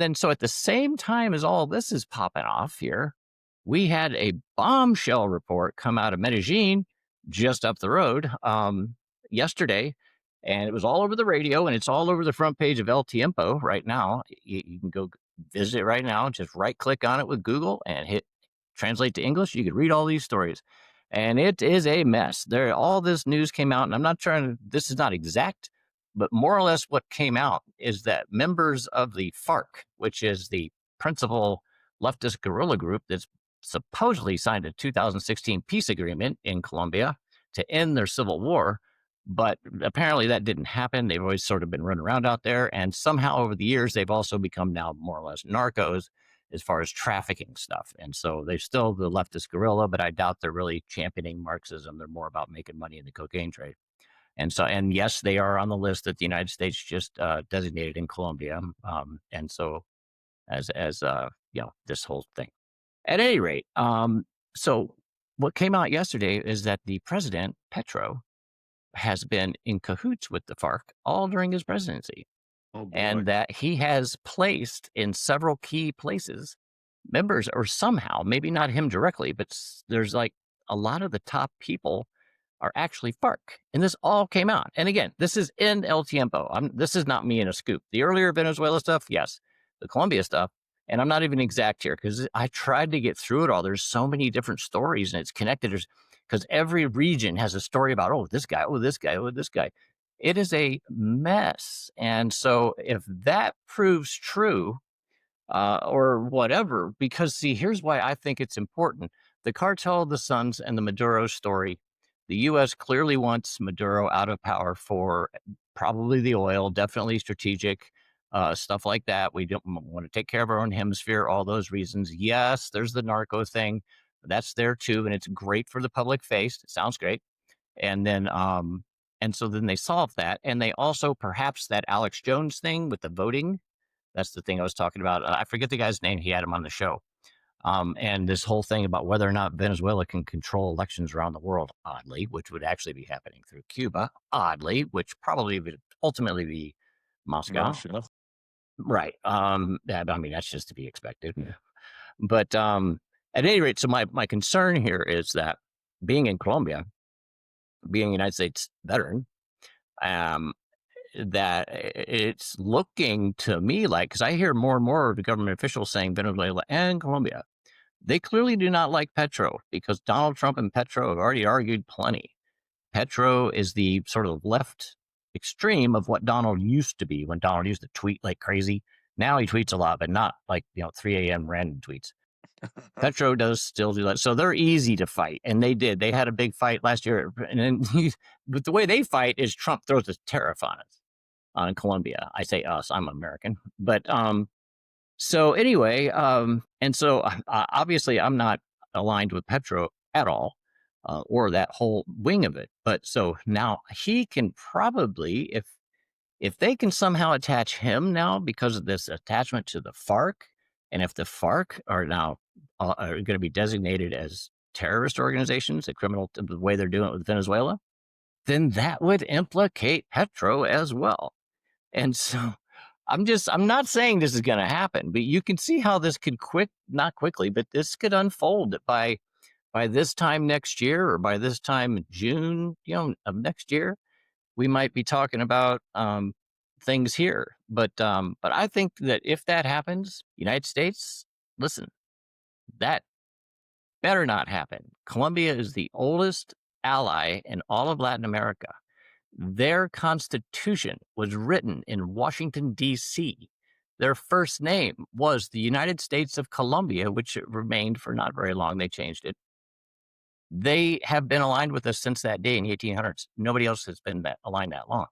then so at the same time as all this is popping off here, we had a bombshell report come out of Medellin, just up the road, yesterday, and it was all over the radio, and it's all over the front page of El Tiempo right now. You can go visit it right now. Just right click on it with Google and hit translate to English. You could read all these stories, and it is a mess. All this news came out, and I'm not trying to. This is not exact, but more or less what came out is that members of the FARC, which is the principal leftist guerrilla group that's supposedly signed a 2016 peace agreement in Colombia to end their civil war, but apparently that didn't happen. They've always sort of been running around out there, and somehow over the years they've also become now more or less narcos as far as trafficking stuff. And so they're still the leftist guerrilla, but I doubt they're really championing Marxism. They're more about making money in the cocaine trade. And so, and yes, they are on the list that the United States just designated in Colombia. And so, as this whole thing. At any rate, so what came out yesterday is that the president, Petro, has been in cahoots with the FARC all during his presidency. Oh, boy. And that he has placed in several key places members, or somehow, maybe not him directly, but there's like a lot of the top people are actually FARC. And this all came out. And again, this is in El Tiempo. This is not me in a scoop. The earlier Venezuela stuff, yes. The Colombia stuff, and I'm not even exact here because I tried to get through it all. There's so many different stories, and it's connected. Because every region has a story about, oh, this guy, oh, this guy, oh, this guy. It is a mess. And so if that proves true, or whatever, because see, here's why I think it's important. The Cartel of the Suns and the Maduro story, the U.S. clearly wants Maduro out of power for probably the oil, definitely strategic, stuff like that. We don't want to take care of our own hemisphere, all those reasons. Yes, there's the narco thing. That's there too, and it's great for the public face. It sounds great. And then, and so then they solved that. And they also, perhaps that Alex Jones thing with the voting, that's the thing I was talking about. I forget the guy's name. He had him on the show. And this whole thing about whether or not Venezuela can control elections around the world, oddly, which would actually be happening through Cuba, oddly, which probably would ultimately be Moscow. Russia. Right. I mean, that's just to be expected. But at any rate, so my concern here is that being in Colombia, being a United States veteran, that it's looking to me like, because I hear more and more of the government officials saying Venezuela and Colombia, they clearly do not like Petro, because Donald Trump and Petro have already argued plenty. Petro is the sort of left extreme of what Donald used to be when Donald used to tweet like crazy. Now he tweets a lot, but not like, 3 a.m. random tweets. Petro does still do that. So they're easy to fight. And they did. They had a big fight last year. And then but the way they fight is Trump throws a tariff on us, on Colombia. I say us, I'm American. But so anyway, and so obviously I'm not aligned with Petro at all. Or that whole wing of it. But so now he can probably, if they can somehow attach him now because of this attachment to the FARC, and if the FARC are now are going to be designated as terrorist organizations, the way they're doing it with Venezuela, then that would implicate Petro as well. And so I'm not saying this is going to happen, but you can see how this could not quickly, but this could unfold by this time next year, or by this time June, of next year, we might be talking about things here. But I think that if that happens, United States, listen, that better not happen. Colombia is the oldest ally in all of Latin America. Their constitution was written in Washington, D.C. Their first name was the United States of Colombia, which it remained for not very long. They changed it. They have been aligned with us since that day in the 1800s. Nobody else has been aligned that long.